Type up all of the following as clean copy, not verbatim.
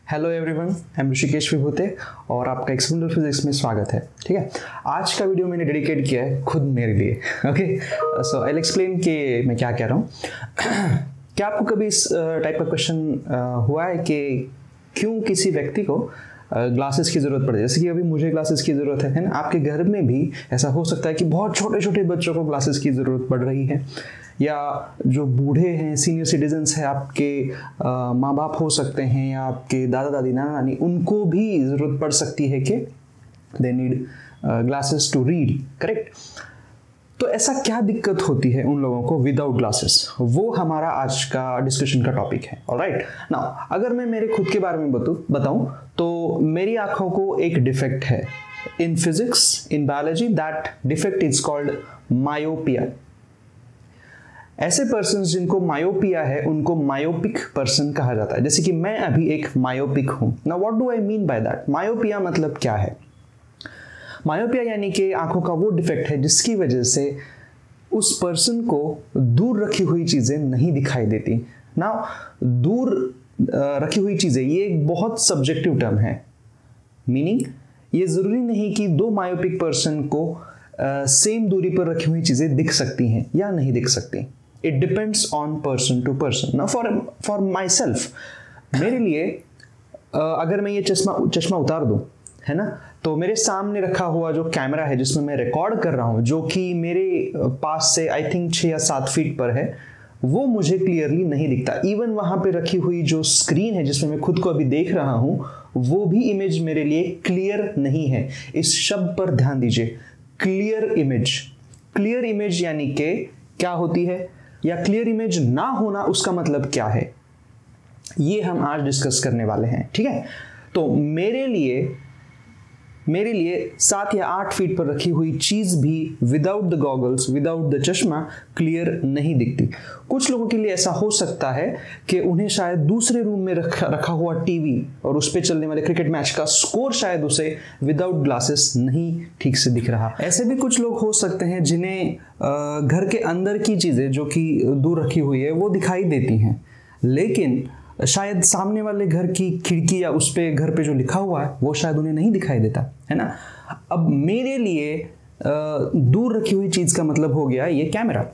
Hello everyone, I am Rishikesh Vibhute और आपका experimental physics में स्वागत है। ठीक है, आज का वीडियो मैंने डेडिकेट किया है खुद मेरे लिए। Okay, so I will explain कि मैं क्या कह रहा हूँ। क्या आपको कभी इस टाइप का क्वेश्चन हुआ है कि क्यों किसी व्यक्ति को ग्लासेस की ज़रूरत पड़ती है? जैसे कि अभी मुझे ग्लासेस की ज़रूरत है ना। आपके घर में भी ऐसा हो सकता है कि बहुत छोटे छोटे बच्चों को ग्लासेस की ज़रूरत पड़ रही है, या जो बूढ़े हैं, सीनियर सिटीजन्स हैं, आपके माँ बाप हो सकते हैं, या आपके दादा दादी, नाना नानी, उनको भी ज़रूरत पड़ सकती है कि they need glasses to read. Correct? तो ऐसा क्या दिक्कत होती है उन लोगों को विदाउट ग्लासेस, वो हमारा आज का डिस्कशन का टॉपिक है। ऑलराइट, नाउ अगर मैं मेरे खुद के बारे में बताऊं तो मेरी आंखों को एक डिफेक्ट है in physics, in biology. That defect is called myopia. ऐसे पर्सन जिनको मायोपिया है उनको मायोपिक पर्सन कहा जाता है। जैसे कि मैं अभी एक मायोपिक हूं। Now what do I mean by that? Myopia मतलब क्या है? मायोपिया यानी कि आंखों का वो डिफेक्ट है जिसकी वजह से उस पर्सन को दूर रखी हुई चीजें नहीं दिखाई देती। नाउ दूर रखी हुई चीजें, ये एक बहुत सब्जेक्टिव टर्म है। मीनिंग, ये जरूरी नहीं कि दो मायोपिक पर्सन को सेम दूरी पर रखी हुई चीजें दिख सकती हैं या नहीं दिख सकती। It depends on person to person. Now for myself, मेरे लिए अगर मैं ये चश्मा उतार दूं, है ना, तो मेरे सामने रखा हुआ जो कैमरा है जिसमें मैं रिकॉर्ड कर रहा हूं, जो कि मेरे पास से आई थिंक 6 या 7 फीट पर है, वो मुझे क्लियरली नहीं दिखता। इवन वहां पे रखी हुई जो स्क्रीन है जिसमें मैं खुद को अभी देख रहा हूं, वो भी इमेज मेरे लिए क्लियर नहीं है। इस शब्द पर ध्यान दीजिए, क्लियर इमेज। क्लियर इमेज यानी कि क्या होती है, या क्लियर इमेज ना होना उसका मतलब क्या है, ये हम आज डिस्कस करने वाले हैं। ठीक है, तो मेरे लिए 7 या 8 फीट पर रखी हुई चीज भी without the goggles, without the चश्मा क्लियर नहीं दिखती। कुछ लोगों के लिए ऐसा हो सकता है कि उन्हें शायद दूसरे रूम में रखा हुआ टीवी और उस पे चलने वाले क्रिकेट मैच का स्कोर शायद उसे विदाउट ग्लासेस नहीं ठीक से दिख रहा। ऐसे भी कुछ लोग हो सकते हैं जिन्हें घर के अंदर की चीजें जो कि दूर रखी हुई है वो दिखाई देती हैं, लेकिन शायद सामने वाले घर की खिड़की या उस पे घर पे जो लिखा हुआ है वो शायद उन्हें नहीं दिखाई देता, है ना। अब मेरे लिए दूर रखी हुई चीज का मतलब हो गया ये कैमरा।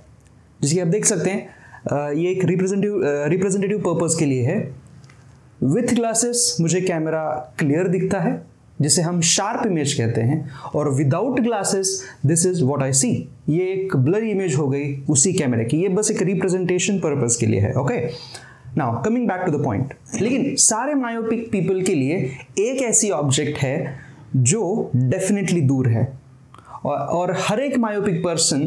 जैसे कि आप देख सकते हैं, ये एक रिप्रेजेंटेटिव पर्पस के लिए है। विथ ग्लासेस मुझे कैमरा क्लियर दिखता है, जिसे हम शार्प इमेज कहते हैं, और without glasses this is what I see. ये एक ब्लर इमेज हो गई उसी कैमरे की। ये बस एक रिप्रेजेंटेशन पर्पस के लिए है। Okay, now coming back to the point. लेकिन सारे मायोपिक पीपल के लिए एक ऐसी ऑब्जेक्ट है जो डेफिनेटली दूर है, और हर एक मायोपिक पर्सन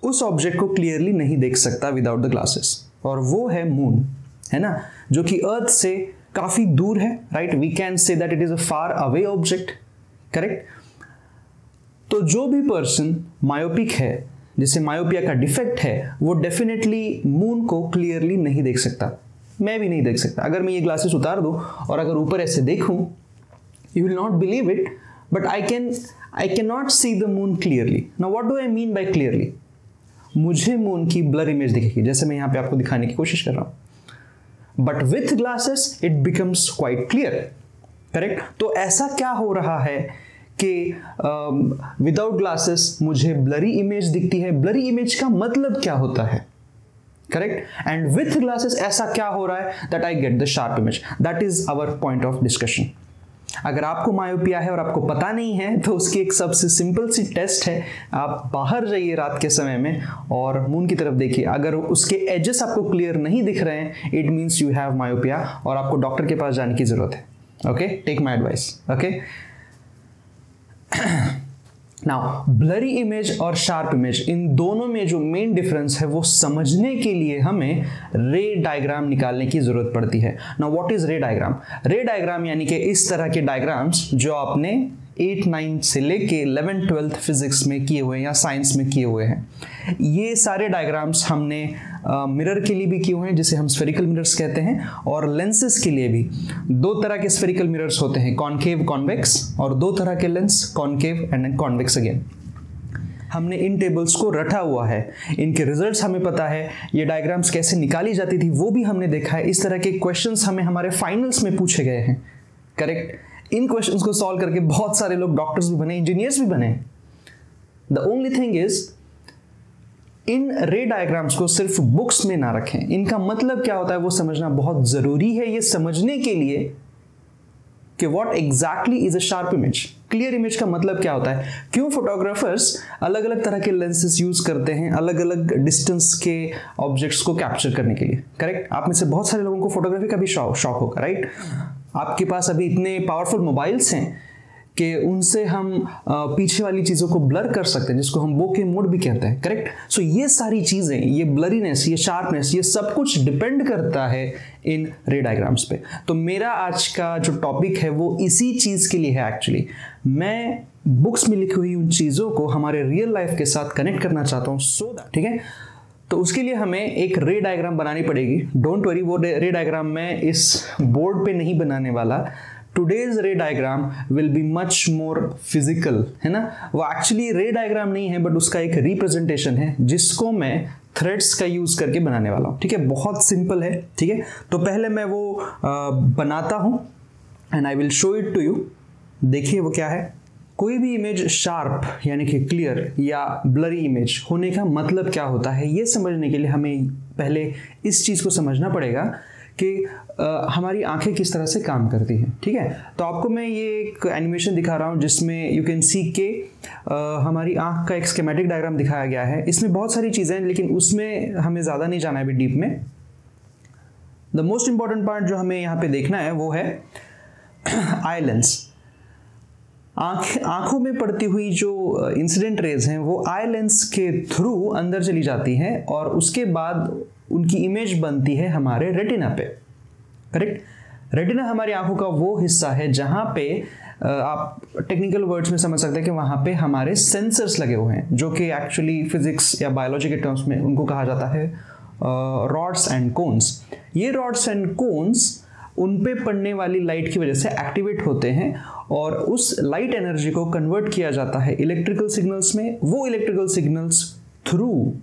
उस ऑब्जेक्ट को क्लियरली नहीं देख सकता विदाउट द ग्लासेस, और वो है मून, है ना, जो कि अर्थ से काफी दूर है। Right, we can say that it is a far away object. Correct? तो जो भी पर्सन मायोपिक है, जिसे मायोपिया का डिफेक्ट है, वो डेफिनेटली मून को क्लियरली नहीं देख सकता। मैं भी नहीं देख सकता। अगर मैं ये ग्लासेस उतार दूं और अगर ऊपर ऐसे देखूं, you will not believe it, but I can not see the moon clearly. Now what do I mean by clearly? मुझे मून की ब्लर इमेज दिखेगी, जैसे मैं यहां पे आपको दिखाने की कोशिश कर रहा हूं, but with glasses it becomes quite clear. Correct? तो ऐसा क्या हो रहा है कि विदाउट ग्लासेस मुझे ब्लरी इमेज दिखती है? ब्लरी इमेज का मतलब क्या होता है? करेक्ट? एंड विथ ग्लासेस ऐसा क्या हो रहा है that I get the sharp image? That is our point of discussion. अगर आपको मायोपिया है और आपको पता नहीं है, तो उसकी एक सबसे सिंपल सी टेस्ट है। आप बाहर जाइए रात के समय में और मून की तरफ देखिए। अगर उसके एजेस आपको क्लियर नहीं दिख रहे हैं, it means you have myopia और आपको डॉक्टर के पास जाने की जरूरत है। Okay, take my advice. Okay, now blurry image और शार्प इमेज, इन दोनों में जो मेन डिफरेंस है वो समझने के लिए हमें रे डायग्राम निकालने की जरूरत पड़ती है। नाउ व्हाट इज रे डायग्राम? रे डायग्राम यानी कि इस तरह के डायग्राम्स जो आपने 8, 9 से लेके 11, 12 फिजिक्स में किए हुए हैं या साइंस में किए हुए हैं। ये सारे डायग्राम्स हमने मिरर के लिए भी किए हुए हैं, जिसे हम स्फेरिकल मिरर्स कहते हैं, और लेंसेज के लिए भी। 2 तरह के स्फेरिकल मिरर्स होते हैं, कॉनकेव, कॉन्वेक्स, और 2 तरह के lens, concave and convex again. हमने इन टेबल्स को रटा हुआ है, इनके रिजल्ट्स हमें पता है, ये डायग्राम्स कैसे निकाली जाती थी वो भी हमने देखा है। इस तरह के क्वेश्चंस हमें हमारे फाइनल्स में पूछे गए हैं। करेक्ट। इन क्वेश्चंस को सॉल्व करके बहुत सारे लोग डॉक्टर्स भी बने, इंजीनियर्स भी बने। The only thing is in रे डायग्राम्स को सिर्फ बुक्स में ना रखें। इनका मतलब क्या होता है वो समझना बहुत जरूरी है, ये समझने के लिए कि what exactly is a sharp image. Clear image का मतलब क्या होता है, क्यों फोटोग्राफर्स अलग अलग तरह के लेंसेज यूज करते हैं अलग अलग डिस्टेंस के ऑब्जेक्ट्स को कैप्चर करने के लिए। करेक्ट। आप में से बहुत सारे लोगों को फोटोग्राफी का भी शौक होगा, राइट। आपके पास अभी इतने पावरफुल मोबाइल्स हैं कि उनसे हम पीछे वाली चीज़ों को ब्लर कर सकते हैं, जिसको हम बोके मोड भी कहते हैं। करेक्ट। सो ये सारी चीज़ें, ये ब्लरीनेस, ये शार्पनेस, ये सब कुछ डिपेंड करता है इन रे डायग्राम्स पे। तो मेरा आज का जो टॉपिक है वो इसी चीज़ के लिए है। एक्चुअली मैं बुक्स में लिखी हुई उन चीज़ों को हमारे रियल लाइफ के साथ कनेक्ट करना चाहता हूँ, सो दैट, ठीक है। तो उसके लिए हमें एक रे डायग्राम बनानी पड़ेगी। डोंट वरी, वो रे डायग्राम मैं इस बोर्ड पे नहीं बनाने वाला। टुडेज रे diagram will be much more physical, है ना। वो एक्चुअली रे डायग्राम नहीं है, बट उसका एक रिप्रेजेंटेशन है जिसको मैं थ्रेड्स का यूज करके बनाने वाला हूँ, ठीक है। बहुत सिंपल है, ठीक है। तो पहले मैं वो बनाता हूँ and I will show it to you. देखिए वो क्या है। कोई भी इमेज शार्प यानी कि क्लियर या ब्लरी इमेज होने का मतलब क्या होता है, ये समझने के लिए हमें पहले इस चीज़ को समझना पड़ेगा कि हमारी आंखें किस तरह से काम करती हैं, ठीक है। तो आपको मैं ये एक एनिमेशन दिखा रहा हूँ जिसमें यू कैन सी के हमारी आंख का एक स्कीमेटिक डायग्राम दिखाया गया है। इसमें बहुत सारी चीज़ें हैं, लेकिन उसमें हमें ज़्यादा नहीं जाना है अभी डीप में। द मोस्ट इंपॉर्टेंट पार्ट जो हमें यहाँ पे देखना है वो है आई लेंस। आंखों में पड़ती हुई जो इंसिडेंट रेज हैं वो आई लेंस के थ्रू अंदर चली जाती हैं और उसके बाद उनकी इमेज बनती है हमारे रेटिना पे। करेक्ट। रेटिना हमारी आंखों का वो हिस्सा है जहां पे आप टेक्निकल वर्ड्स में समझ सकते हैं कि वहां पे हमारे सेंसर्स लगे हुए हैं, जो कि एक्चुअली फिजिक्स या बायोलॉजी के टर्म्स में उनको कहा जाता है रॉड्स एंड कोन्स। ये रॉड्स एंड कोन्स उन पे पड़ने वाली लाइट की वजह से एक्टिवेट होते हैं और उस लाइट एनर्जी को कन्वर्ट किया जाता है इलेक्ट्रिकल सिग्नल्स में। वो इलेक्ट्रिकल सिग्नल्स थ्रू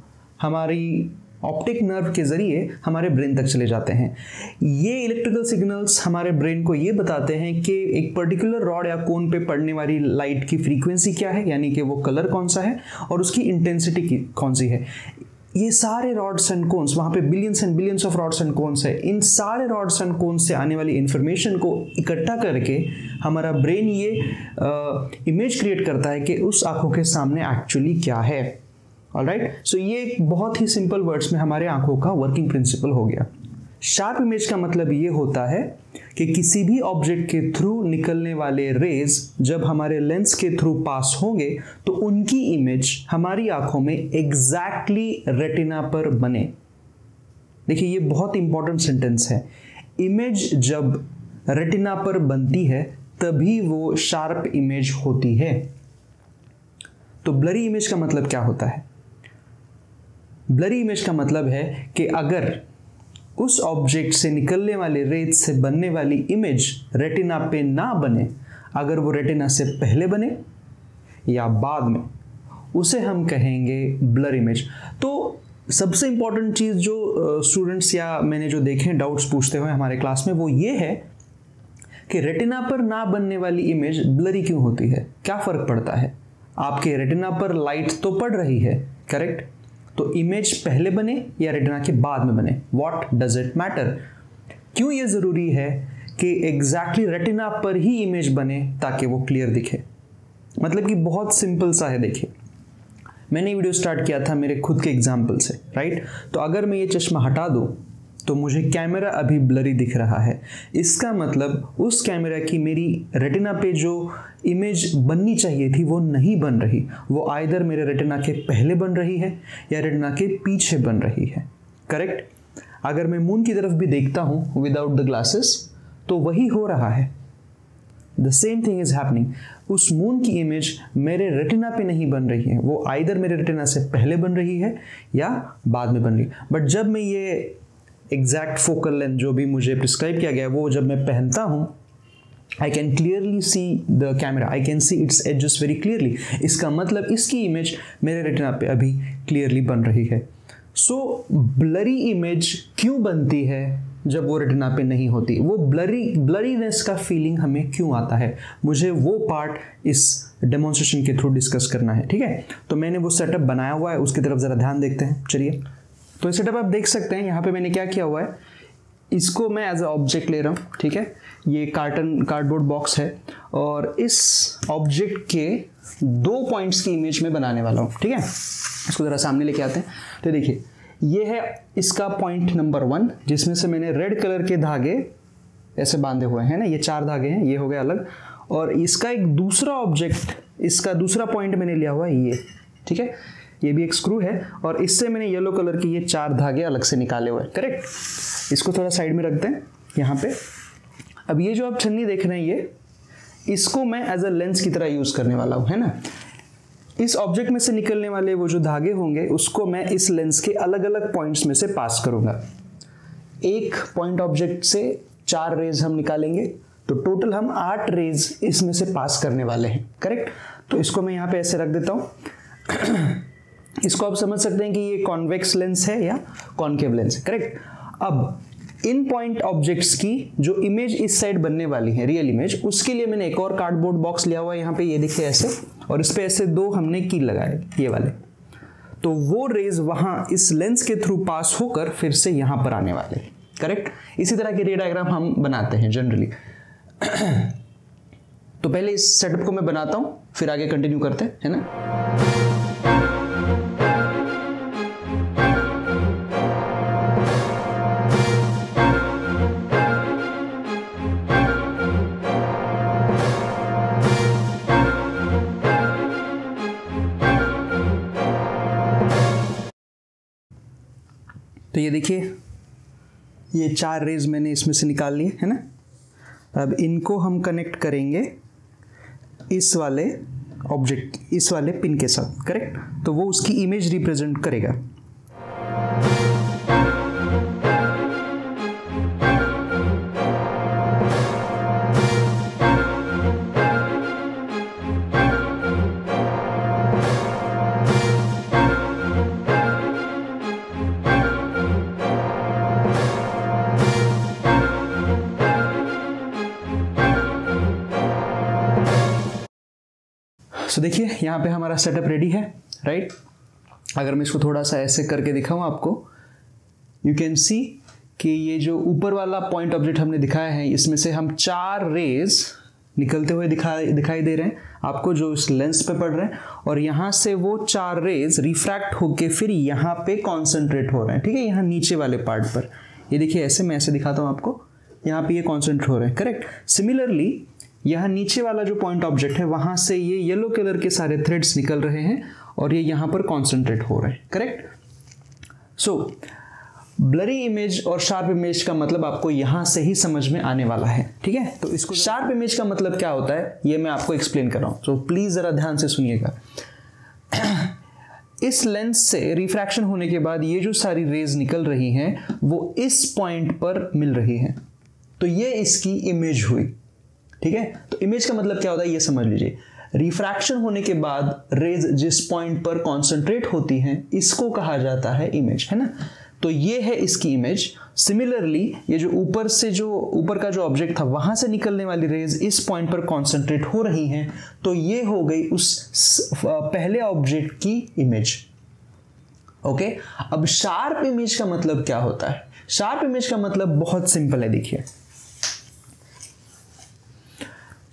हमारी ऑप्टिक नर्व के जरिए हमारे ब्रेन तक चले जाते हैं। ये इलेक्ट्रिकल सिग्नल्स हमारे ब्रेन को ये बताते हैं कि एक पर्टिकुलर रॉड या कोन पे पड़ने वाली लाइट की फ्रीक्वेंसी क्या है, यानी कि वो कलर कौन सा है और उसकी इंटेंसिटी कौन सी है। ये सारे रॉड्स एंड कोन्स, वहाँ पे billions and billions of rods and cones है, इन सारे रॉड्स एंड कोन्स से आने वाली इंफॉर्मेशन को इकट्ठा करके हमारा ब्रेन ये इमेज क्रिएट करता है कि उस आंखों के सामने एक्चुअली क्या है। ऑलराइट। सो ये एक बहुत ही सिंपल वर्ड्स में हमारे आंखों का वर्किंग प्रिंसिपल हो गया। शार्प इमेज का मतलब ये होता है कि किसी भी ऑब्जेक्ट के थ्रू निकलने वाले रेज जब हमारे लेंस के थ्रू पास होंगे तो उनकी इमेज हमारी आंखों में एग्जैक्टली रेटिना पर बने। देखिए ये बहुत इंपॉर्टेंट सेंटेंस है। इमेज जब रेटिना पर बनती है तभी वो शार्प इमेज होती है। तो ब्लरी इमेज का मतलब क्या होता है? ब्लरी इमेज का मतलब है कि अगर उस ऑब्जेक्ट से निकलने वाले रेज से बनने वाली इमेज रेटिना पे ना बने, अगर वो रेटिना से पहले बने या बाद में, उसे हम कहेंगे ब्लर इमेज। तो सबसे इंपॉर्टेंट चीज़ जो स्टूडेंट्स या मैंने जो देखे डाउट्स पूछते हुए हमारे क्लास में वो ये है कि रेटिना पर ना बनने वाली इमेज ब्लरी क्यों होती है, क्या फ़र्क पड़ता है? आपके रेटिना पर लाइट तो पड़ रही है, करेक्ट? तो इमेज पहले बने या रेटिना के बाद में बने, व्हाट डज इट मैटर? क्यों ये ज़रूरी है कि एग्जैक्टली रेटिना पर ही इमेज बने ताकि वो क्लियर दिखे? मतलब कि बहुत सिंपल सा है। देखिए मैंने वीडियो स्टार्ट किया था मेरे खुद के एग्जाम्पल से, राइट? तो अगर मैं ये चश्मा हटा दूँ तो मुझे कैमरा अभी ब्लरी दिख रहा है। इसका मतलब उस कैमरा की मेरी रेटिना पे जो इमेज बननी चाहिए थी वो नहीं बन रही, वो आइदर मेरे रेटिना के पहले बन रही है या रेटिना के पीछे बन रही है, करेक्ट? अगर मैं मून की तरफ भी देखता हूँ विदाउट द ग्लासेस तो वही हो रहा है। The same thing is happening. उस मून की इमेज मेरे रेटिना पे नहीं बन रही है, वो आइदर मेरे रेटिना से पहले बन रही है या बाद में बन रही है। बट जब मैं ये एग्जैक्ट फोकल लेंथ जो भी मुझे प्रिस्क्राइब किया गया है वो जब मैं पहनता हूँ, I can clearly see the camera, I can see its edges very clearly. इसका मतलब इसकी इमेज मेरे रेटिना पे अभी क्लियरली बन रही है। सो ब्लरी इमेज क्यों बनती है जब वो रेटिना पे नहीं होती। वो ब्लरीनेस का फीलिंग हमें क्यों आता है, मुझे वो पार्ट इस डेमोन्स्ट्रेशन के थ्रू डिस्कस करना है। ठीक है, तो मैंने वो सेटअप बनाया हुआ है, उसकी तरफ ज़रा ध्यान देखते हैं। चलिए, तो ये सेटअप आप देख सकते हैं। यहाँ पे मैंने क्या किया हुआ है, इसको मैं एज ए ऑब्जेक्ट ले रहा हूँ। ठीक है, ये कार्डबोर्ड बॉक्स है और इस ऑब्जेक्ट के 2 पॉइंट्स की इमेज में बनाने वाला हूँ। ठीक है, इसको ज़रा सामने लेके आते हैं। तो देखिए, ये है इसका पॉइंट नंबर 1, जिसमें से मैंने रेड कलर के धागे ऐसे बांधे हुए हैं ना, ये 4 धागे हैं, ये हो गए अलग। और इसका एक दूसरा ऑब्जेक्ट, इसका दूसरा पॉइंट मैंने लिया हुआ है ये। ठीक है, ये भी एक स्क्रू है और इससे मैंने येलो कलर के ये 4 धागे अलग से निकाले हुए हैं। करेक्ट, इसको थोड़ा साइड में रखते हैं यहाँ पे। अब ये जो आप छन्नी देख रहे हैं, ये इसको मैं एज अ लेंस की तरह यूज करने वाला हूँ, है ना। इस ऑब्जेक्ट में से निकलने वाले वो जो धागे होंगे उसको मैं इस लेंस के अलग अलग पॉइंट्स में से पास करूंगा। एक पॉइंट ऑब्जेक्ट से 4 रेज हम निकालेंगे, तो टोटल हम 8 रेज इसमें से पास करने वाले हैं। करेक्ट, तो इसको मैं यहाँ पे ऐसे रख देता हूँ। इसको आप समझ सकते हैं कि ये कॉन्वेक्स लेंस है या कॉनकेव लेंस है। करेक्ट, अब इन पॉइंट ऑब्जेक्ट्स की जो इमेज इस साइड बनने वाली है, रियल इमेज, उसके लिए मैंने एक और कार्डबोर्ड बॉक्स लिया हुआ है यहाँ पे, ये देखिए ऐसे, और इस पे ऐसे 2 हमने कील लगाए, ये वाले। तो वो रेज वहां इस लेंस के थ्रू पास होकर फिर से यहां पर आने वाले। करेक्ट, इसी तरह के रे डायग्राम हम बनाते हैं जनरली। तो पहले इस सेटअप को मैं बनाता हूं, फिर आगे कंटिन्यू करते हैं, है ना। तो ये देखिए, ये 4 रेज मैंने इसमें से निकाल लिए, है ना। अब इनको हम कनेक्ट करेंगे इस वाले ऑब्जेक्ट, इस वाले पिन के साथ। करेक्ट, तो वो उसकी इमेज रिप्रेजेंट करेगा। तो देखिए, यहाँ पे हमारा सेटअप रेडी है, राइट। अगर मैं इसको थोड़ा सा ऐसे करके दिखाऊं आपको, यू कैन सी कि ये जो ऊपर वाला पॉइंट ऑब्जेक्ट हमने दिखाया है, इसमें से हम 4 रेज निकलते हुए दिखाई दे रहे हैं आपको, जो इस लेंस पे पड़ रहे हैं। और यहाँ से वो 4 रेज रिफ्रैक्ट होके फिर यहाँ पे कॉन्सेंट्रेट हो रहे हैं। ठीक है, यहाँ नीचे वाले पार्ट पर, ये देखिए ऐसे, मैं ऐसे दिखाता हूँ आपको, यहाँ पे ये कॉन्सेंट्रेट हो रहे हैं। करेक्ट, सिमिलरली यहाँ नीचे वाला जो पॉइंट ऑब्जेक्ट है, वहां से ये येलो कलर के सारे थ्रेड्स निकल रहे हैं और ये यहाँ पर कॉन्सेंट्रेट हो रहे हैं। करेक्ट, सो ब्लरी इमेज और शार्प इमेज का मतलब आपको यहां से ही समझ में आने वाला है। ठीक है, तो इसको शार्प इमेज का मतलब क्या होता है ये मैं आपको एक्सप्लेन कर रहा हूं, तो प्लीज जरा ध्यान से सुनिएगा। इस लेंस से रिफ्रैक्शन होने के बाद ये जो सारी रेज निकल रही हैं वो इस पॉइंट पर मिल रही हैं, तो ये इसकी इमेज हुई। ठीक है, तो इमेज का मतलब क्या होता है ये समझ लीजिए। रिफ्रैक्शन होने के बाद रेज जिस पॉइंट पर कॉन्सेंट्रेट होती हैं, इसको कहा जाता है इमेज, है ना। तो ये है इसकी इमेज। सिमिलरली ये जो ऊपर का जो ऑब्जेक्ट था, वहां से निकलने वाली रेज इस पॉइंट पर कॉन्सेंट्रेट हो रही हैं, तो ये हो गई उस पहले ऑब्जेक्ट की इमेज। ओके, अब शार्प इमेज का मतलब क्या होता है? शार्प इमेज का मतलब बहुत सिंपल है, देखिए।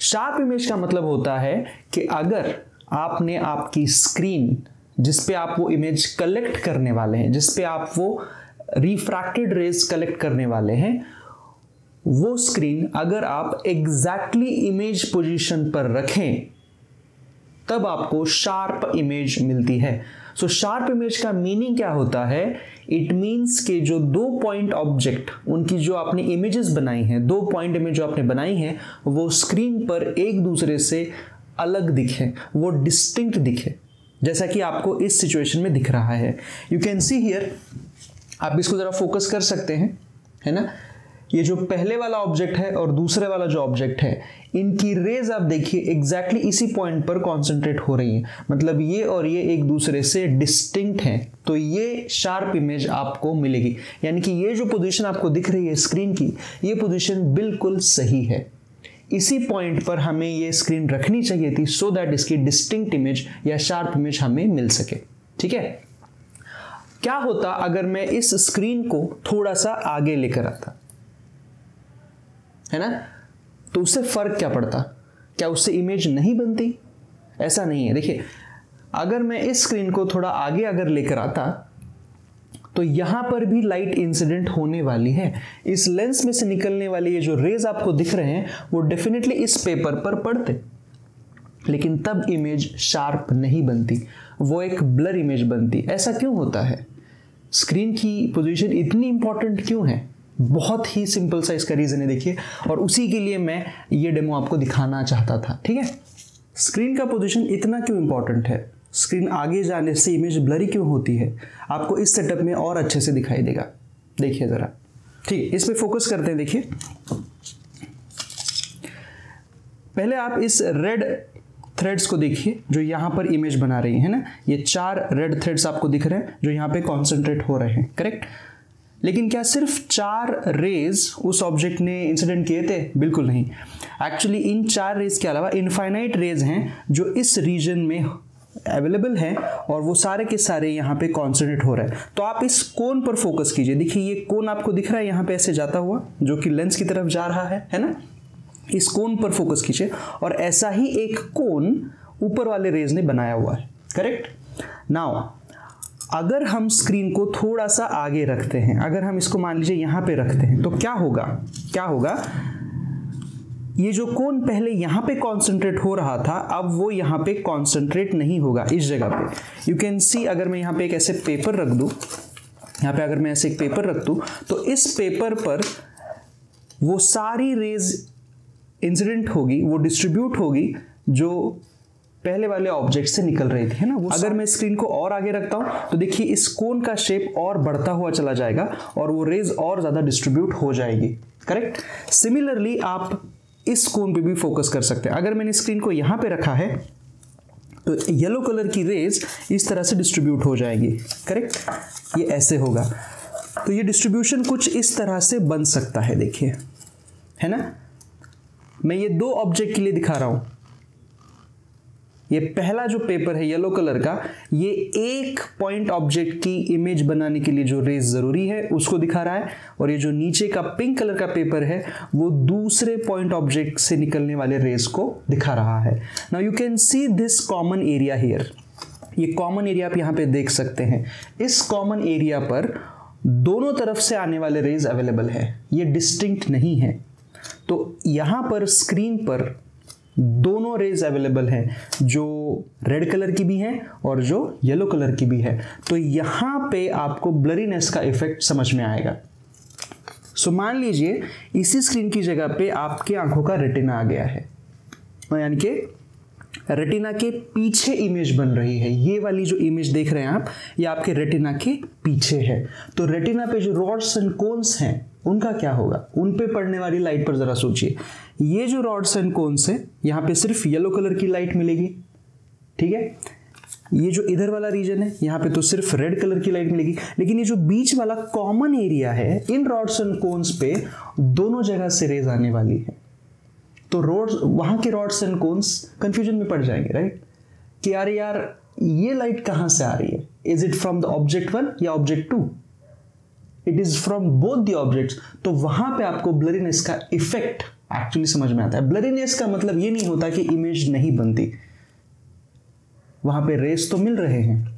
शार्प इमेज का मतलब होता है कि अगर आपने आपकी स्क्रीन जिस पे आप वो इमेज कलेक्ट करने वाले हैं, जिस पे आप वो रिफ्रैक्टेड रेज कलेक्ट करने वाले हैं, वो स्क्रीन अगर आप एग्जैक्टली इमेज पोजीशन पर रखें, तब आपको शार्प इमेज मिलती है। सो शार्प इमेज का मीनिंग क्या होता है? इट मीन्स कि जो 2 पॉइंट ऑब्जेक्ट, उनकी जो आपने इमेजेस बनाई हैं, 2 पॉइंट इमेज जो आपने बनाई हैं, वो स्क्रीन पर एक दूसरे से अलग दिखे, वो डिस्टिंक्ट दिखे, जैसा कि आपको इस सिचुएशन में दिख रहा है। यू कैन सी हियर, आप इसको जरा फोकस कर सकते हैं, है ना। ये जो पहले वाला ऑब्जेक्ट है और दूसरे वाला जो ऑब्जेक्ट है, इनकी रेज आप देखिए एग्जैक्टली इसी पॉइंट पर कॉन्सेंट्रेट हो रही है, मतलब ये और ये एक दूसरे से डिस्टिंक्ट हैं, तो ये शार्प इमेज आपको मिलेगी। यानी कि ये जो पोजीशन आपको दिख रही है स्क्रीन की, ये पोजीशन बिल्कुल सही है। इसी पॉइंट पर हमें ये स्क्रीन रखनी चाहिए थी सो दैट इसकी डिस्टिंक्ट इमेज या शार्प इमेज हमें मिल सके। ठीक है, क्या होता अगर मैं इस स्क्रीन को थोड़ा सा आगे लेकर आता, है ना, तो उससे फर्क क्या पड़ता? क्या उससे इमेज नहीं बनती? ऐसा नहीं है। देखिए, अगर मैं इस स्क्रीन को थोड़ा आगे अगर लेकर आता तो यहां पर भी लाइट इंसिडेंट होने वाली है। इस लेंस में से निकलने वाले ये जो रेज आपको दिख रहे हैं वो डेफिनेटली इस पेपर पर पड़ते, लेकिन तब इमेज शार्प नहीं बनती, वो एक ब्लर इमेज बनती। ऐसा क्यों होता है? स्क्रीन की पोजीशन इतनी इंपॉर्टेंट क्यों है? बहुत ही सिंपल सा इसका रीजन है, देखिए, और उसी के लिए मैं ये डेमो आपको दिखाना चाहता था। ठीक है, स्क्रीन का पोजीशन इतना क्यों इंपॉर्टेंट है, स्क्रीन आगे जाने से इमेज ब्लरी क्यों होती है, आपको इस सेटअप में और अच्छे से दिखाई देगा। देखिए जरा, ठीक, इस पे फोकस करते हैं। देखिए, पहले आप इस रेड थ्रेड्स को देखिए जो यहां पर इमेज बना रही है ना, ये 4 रेड थ्रेड्स आपको दिख रहे हैं जो यहां पे कॉन्सेंट्रेट हो रहे हैं, करेक्ट। लेकिन क्या सिर्फ 4 रेज उस ऑब्जेक्ट ने इंसिडेंट किए थे? बिल्कुल नहीं। एक्चुअली इन 4 रेज के अलावा इनफाइनाइट रेज हैं जो इस रीजन में अवेलेबल हैं और वो सारे के सारे यहाँ पे कॉन्सेंट्रेट हो रहे हैं। तो आप इस कोन पर फोकस कीजिए। देखिए, ये कोन आपको दिख रहा है यहाँ पे ऐसे जाता हुआ, जो कि लेंस की तरफ जा रहा है ना। इस कोन पर फोकस कीजिए और ऐसा ही एक कोन ऊपर वाले रेज ने बनाया हुआ है, करेक्ट। नाउ अगर हम स्क्रीन को थोड़ा सा आगे रखते हैं, अगर हम इसको मान लीजिए यहाँ पे रखते हैं, तो क्या होगा? क्या होगा? ये जो कोन पहले यहाँ पे कॉन्सेंट्रेट हो रहा था, अब वो यहाँ पे कॉन्सेंट्रेट नहीं होगा इस जगह पे। यू कैन सी, अगर मैं यहाँ पे एक ऐसे पेपर रख दूँ, यहाँ पे अगर मैं ऐसे एक पेपर रख दूँ, तो इस पेपर पर वो सारी रेज इंसिडेंट होगी, वो डिस्ट्रीब्यूट होगी जो पहले वाले ऑब्जेक्ट से निकल रही थी, है ना। अगर मैं स्क्रीन को और आगे रखता हूं तो देखिए इस कोन का शेप और बढ़ता हुआ चला जाएगा और वो रेज और ज्यादा डिस्ट्रीब्यूट हो जाएगी, करेक्ट। सिमिलरली आप इस कोन पे भी फोकस कर सकते हैं। अगर मैंने स्क्रीन को यहां पे रखा है तो येलो कलर की रेज इस तरह से डिस्ट्रीब्यूट हो जाएगी, करेक्ट। ये ऐसे होगा, तो ये डिस्ट्रीब्यूशन कुछ इस तरह से बन सकता है, देखिए, है ना। मैं ये 2 ऑब्जेक्ट के लिए दिखा रहा हूं। ये पहला जो पेपर है येलो कलर का, ये एक पॉइंट ऑब्जेक्ट की इमेज बनाने के लिए जो रेज जरूरी है उसको दिखा रहा है, और ये जो नीचे का पिंक कलर का पेपर है वो दूसरे पॉइंट ऑब्जेक्ट से निकलने वाले रेज को दिखा रहा है। Now you can see this common area here. ये कॉमन एरिया आप यहाँ पे देख सकते हैं। इस कॉमन एरिया पर दोनों तरफ से आने वाले रेज अवेलेबल है, ये डिस्टिंक्ट नहीं है। तो यहां पर स्क्रीन पर दोनों रेज अवेलेबल हैं, जो रेड कलर की भी हैं और जो येलो कलर की भी है। तो यहां पे आपको ब्लरीनेस का इफेक्ट समझ में आएगा। सो मान लीजिए इसी स्क्रीन की जगह पे आपकी आंखों का रेटिना आ गया है, यानी कि रेटिना के पीछे इमेज बन रही है। ये वाली जो इमेज देख रहे हैं आप, ये आपके रेटिना के पीछे है। तो रेटिना पे जो रॉड्स एंड कोन्स हैं उनका क्या होगा? उन पे पड़ने वाली लाइट पर जरा सोचिए। ये जो रॉड्स एंड कोन्स है, यहाँ पे सिर्फ येलो कलर की लाइट मिलेगी, ठीक है। ये जो इधर वाला रीजन है, यहाँ पे तो सिर्फ रेड कलर की लाइट मिलेगी। लेकिन ये जो बीच वाला कॉमन एरिया है, इन रॉड्स एंड कोन्स पे दोनों जगह से रेज आने वाली है। तो रोड्स, वहां के रॉड्स एंड कोन्स कंफ्यूजन में पड़ जाएंगे, राइट, कि यार ये लाइट कहां से आ रही है? Is it from the object 1 या object 2? It is from both the objects. तो वहां पे आपको ब्लरीनेस का इफेक्ट एक्चुअली समझ में आता है। ब्लरीनेस का मतलब ये नहीं होता कि इमेज नहीं बनती, वहां पे रेस तो मिल रहे हैं,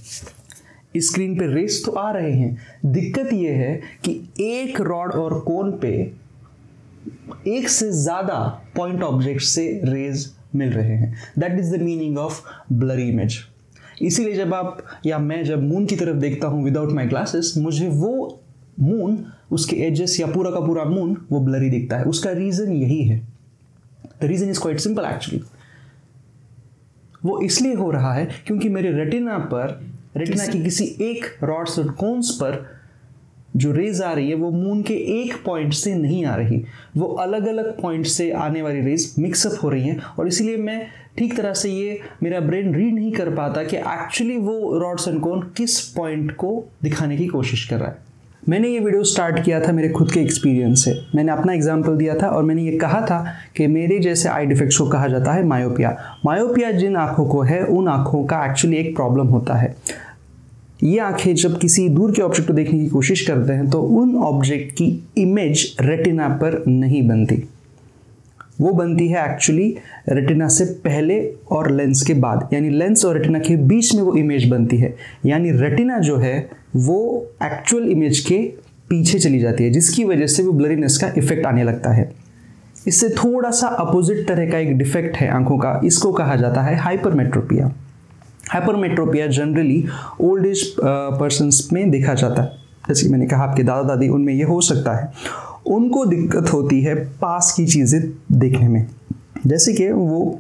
स्क्रीन पे रेस तो आ रहे हैं। दिक्कत ये है कि एक रॉड और कोन पे एक से ज्यादा पॉइंट ऑब्जेक्ट से रेज मिल रहे हैं। That is the meaning of blurry image. इसीलिए जब आप या मैं जब मून की तरफ देखता हूं विदाउट माई ग्लासेस, मुझे वो मून, उसके एजेस या पूरा का पूरा मून वो ब्लरी दिखता है। उसका रीजन यही है। The reason is quite simple actually. वो इसलिए हो रहा है क्योंकि मेरे रेटिना की किसी एक रॉड्स और कोन्स पर जो रेज आ रही है वो मून के एक पॉइंट से नहीं आ रही, वो अलग अलग पॉइंट से आने वाली रेज मिक्सअप हो रही हैं, और इसीलिए मैं ठीक तरह से ये मेरा ब्रेन रीड नहीं कर पाता कि एक्चुअली वो रॉडसन कोन किस पॉइंट को दिखाने की कोशिश कर रहा है। मैंने ये वीडियो स्टार्ट किया था मेरे खुद के एक्सपीरियंस से। मैंने अपना एग्जाम्पल दिया था और मैंने ये कहा था कि मेरे जैसे आई डिफेक्ट्स को कहा जाता है मायोपिया। मायोपिया जिन आँखों को है उन आँखों का एक्चुअली एक प्रॉब्लम होता है। ये आंखें जब किसी दूर के ऑब्जेक्ट को देखने की कोशिश करते हैं तो उन ऑब्जेक्ट की इमेज रेटिना पर नहीं बनती, वो बनती है एक्चुअली रेटिना से पहले और लेंस के बाद, यानी लेंस और रेटिना के बीच में वो इमेज बनती है। यानी रेटिना जो है वो एक्चुअल इमेज के पीछे चली जाती है, जिसकी वजह से वो ब्लरीनेस का इफेक्ट आने लगता है। इससे थोड़ा सा अपोजिट तरह का एक डिफेक्ट है आंखों का, इसको कहा जाता है hypermetropia. Hypermetropia generally old age persons में देखा जाता है। जैसे मैंने कहा आपके दादा दादी, उनमें ये हो सकता है। उनको दिक्कत होती है पास की चीज़ें देखने में, जैसे कि वो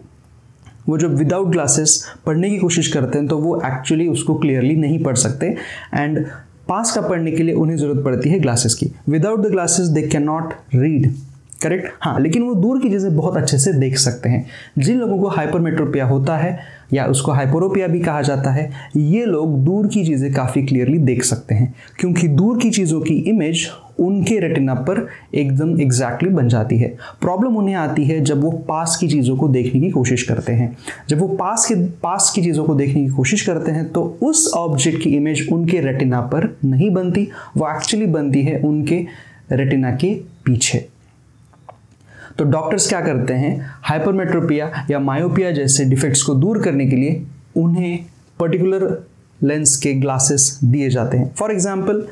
जब विदाउट ग्लासेस पढ़ने की कोशिश करते हैं तो वो एक्चुअली उसको क्लियरली नहीं पढ़ सकते, एंड पास का पढ़ने के लिए उन्हें ज़रूरत पड़ती है ग्लासेस की। Without the glasses they can not read, correct. हाँ, लेकिन वो दूर की चीज़ें बहुत अच्छे से देख सकते हैं। जिन लोगों को हाइपरमेट्रोपिया होता है या उसको हाइपरोपिया भी कहा जाता है, ये लोग दूर की चीज़ें काफ़ी क्लियरली देख सकते हैं, क्योंकि दूर की चीज़ों की इमेज उनके रेटिना पर एकदम एग्जैक्टली बन जाती है। प्रॉब्लम उन्हें आती है जब वो पास की चीज़ों को देखने की कोशिश करते हैं। जब वो पास की चीज़ों को देखने की कोशिश करते हैं तो उस ऑब्जेक्ट की इमेज उनके रेटिना पर नहीं बनती, वो एक्चुअली बनती है उनके रेटिना के पीछे। तो डॉक्टर्स क्या करते हैं, हाइपरमेट्रोपिया या मायोपिया जैसे डिफेक्ट्स को दूर करने के लिए उन्हें पर्टिकुलर लेंस के ग्लासेस दिए जाते हैं। फॉर एग्जांपल,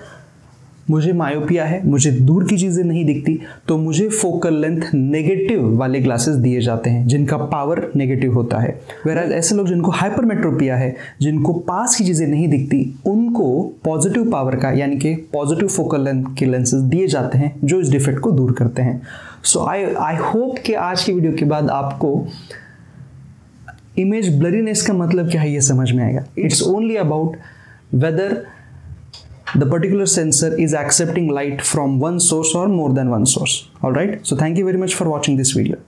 मुझे मायोपिया है, मुझे दूर की चीज़ें नहीं दिखती, तो मुझे फोकल लेंथ नेगेटिव वाले ग्लासेस दिए जाते हैं जिनका पावर नेगेटिव होता है। वेराज ऐसे लोग जिनको हाइपरमेट्रोपिया है, जिनको पास की चीज़ें नहीं दिखती, उनको पॉजिटिव पावर का यानी कि पॉजिटिव फोकल लेंथ के लेंसेज दिए जाते हैं जो इस डिफेक्ट को दूर करते हैं। सो आई होप कि आज की वीडियो के बाद आपको इमेज ब्लरीनेस का मतलब क्या है ये समझ में आएगा। It's only about whether the particular sensor is accepting light from one source or more than one source. All right, so thank you very much for watching this video.